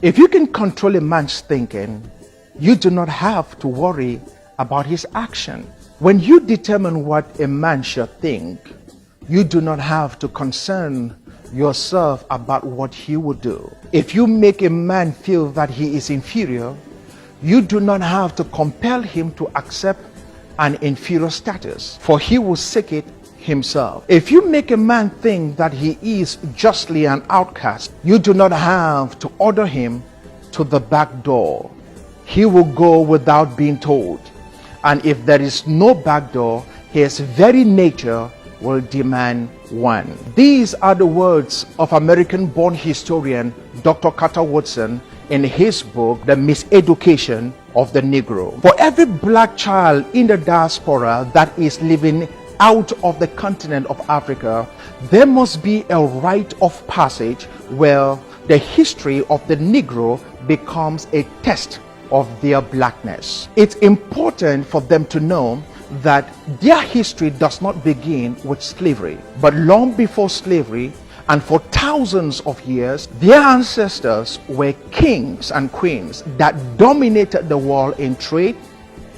If you can control a man's thinking, you do not have to worry about his action. When you determine what a man should think, you do not have to concern yourself about what he will do. If you make a man feel that he is inferior, you do not have to compel him to accept an inferior status, for he will seek it himself. If you make a man think that he is justly an outcast, you do not have to order him to the back door. He will go without being told. And if there is no back door, his very nature will demand one. These are the words of American-born historian Dr. Carter Woodson in his book, The Miseducation of the Negro. For every black child in the diaspora that is living out of the continent of Africa, there must be a rite of passage where the history of the Negro becomes a test of their blackness. It's important for them to know that their history does not begin with slavery, but long before slavery, and for thousands of years, their ancestors were kings and queens that dominated the world in trade,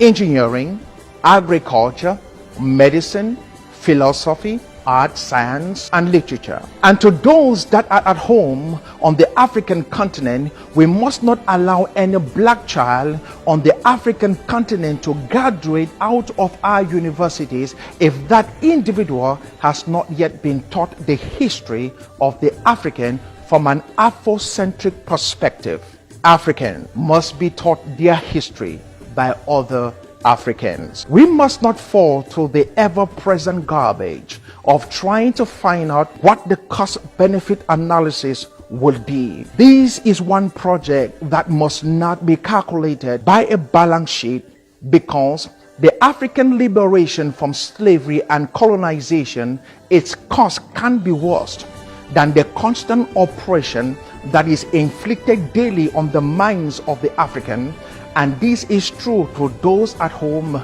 engineering, agriculture, medicine, philosophy, art, science, and literature. And to those that are at home on the African continent, we must not allow any black child on the African continent to graduate out of our universities if that individual has not yet been taught the history of the African from an Afrocentric perspective. African must be taught their history by other Africans. We must not fall to the ever-present garbage of trying to find out what the cost-benefit analysis would be. This is one project that must not be calculated by a balance sheet, because the African liberation from slavery and colonization, its cost can be worse than the constant oppression that is inflicted daily on the minds of the African. And this is true to those at home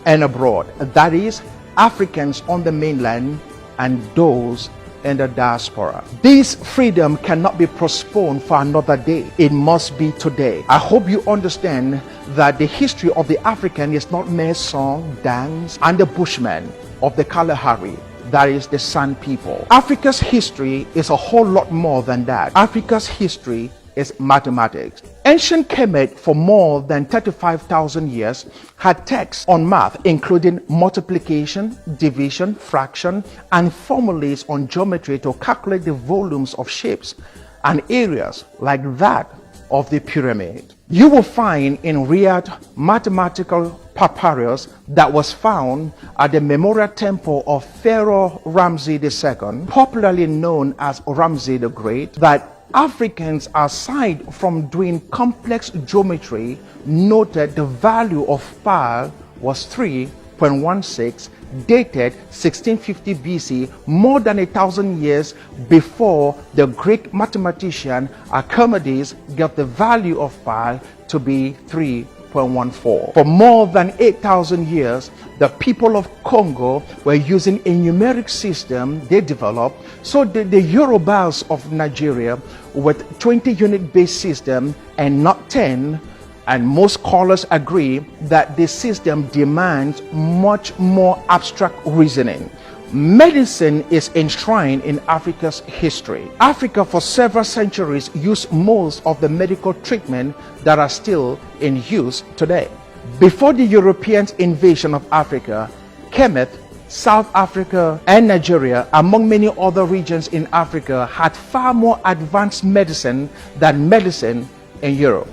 and abroad, that is, Africans on the mainland and those in the diaspora. This freedom cannot be postponed for another day. It must be today. I hope you understand that the history of the African is not mere song, dance, and the Bushmen of the Kalahari, that is the Sand people. Africa's history is a whole lot more than that. Africa's history is mathematics. Ancient Kemet, for more than 35,000 years, had texts on math, including multiplication, division, fraction, and formulas on geometry to calculate the volumes of shapes and areas like that of the pyramid. You will find in Riyadh mathematical papyrus that was found at the memorial temple of Pharaoh Ramses II, popularly known as Ramses the Great, that Africans, aside from doing complex geometry, noted the value of pi was 3.16, dated 1650 BC, more than 1,000 years before the Greek mathematician Archimedes got the value of pi to be 3.14. For more than 8,000 years, the people of Congo were using a numeric system they developed. So did the Yorubas of Nigeria with 20-unit base system and not 10. And most scholars agree that this system demands much more abstract reasoning. Medicine is enshrined in Africa's history. Africa for several centuries used most of the medical treatment that are still in use today. Before the Europeans' invasion of Africa, Kemet, South Africa, and Nigeria, among many other regions in Africa, had far more advanced medicine than medicine in Europe.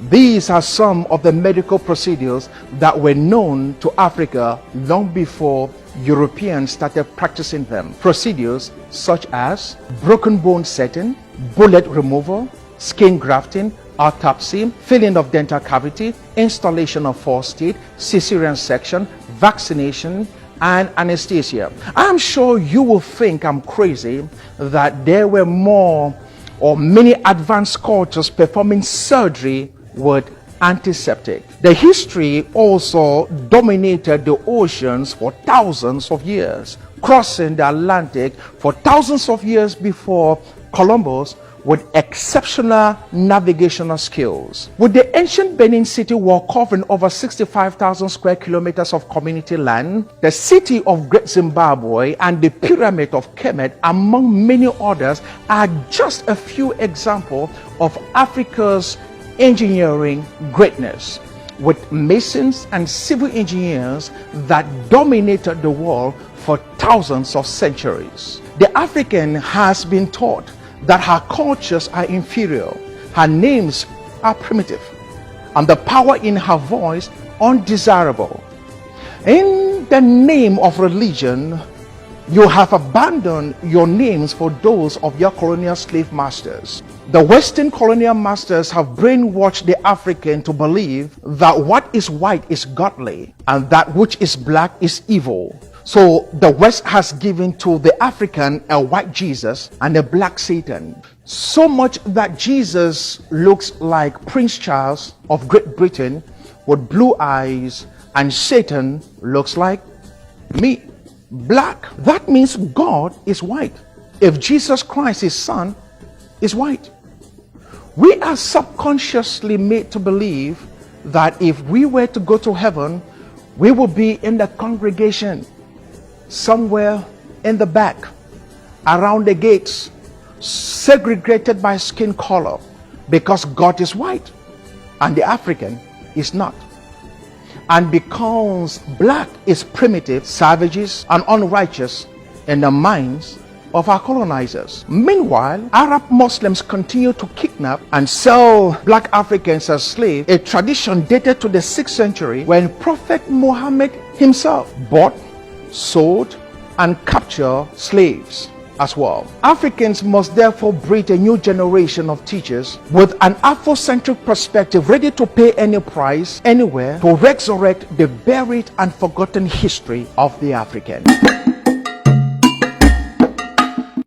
These are some of the medical procedures that were known to Africa long before Europeans started practicing them. Procedures such as broken bone setting, bullet removal, skin grafting, autopsy, filling of dental cavity, installation of false teeth, cesarean section, vaccination, and anesthesia. I'm sure you will think I'm crazy that there were more or many advanced cultures performing surgery with antiseptic. The history also dominated the oceans for thousands of years, crossing the Atlantic for thousands of years before Columbus with exceptional navigational skills. With the ancient Benin city wall covering over 65,000 square kilometers of community land, the city of Great Zimbabwe and the pyramid of Kemet, among many others, are just a few examples of Africa's engineering greatness, with masons and civil engineers that dominated the world for thousands of centuries. The African has been taught that her cultures are inferior, her names are primitive, and the power in her voice undesirable. In the name of religion, you have abandoned your names for those of your colonial slave masters. The Western colonial masters have brainwashed the African to believe that what is white is godly and that which is black is evil. So the West has given to the African a white Jesus and a black Satan. So much that Jesus looks like Prince Charles of Great Britain with blue eyes, and Satan looks like me, black. That means God is white. If Jesus Christ, his son, is white. We are subconsciously made to believe that if we were to go to heaven, we will be in the congregation, somewhere in the back, around the gates, segregated by skin color, because God is white and the African is not. And because black is primitive, savages, and unrighteous in the minds of our colonizers. Meanwhile, Arab Muslims continue to kidnap and sell black Africans as slaves, a tradition dated to the 6th century when Prophet Muhammad himself bought, sold, and captured slaves as well. Africans must therefore breed a new generation of teachers with an Afrocentric perspective, ready to pay any price, anywhere, to resurrect the buried and forgotten history of the African.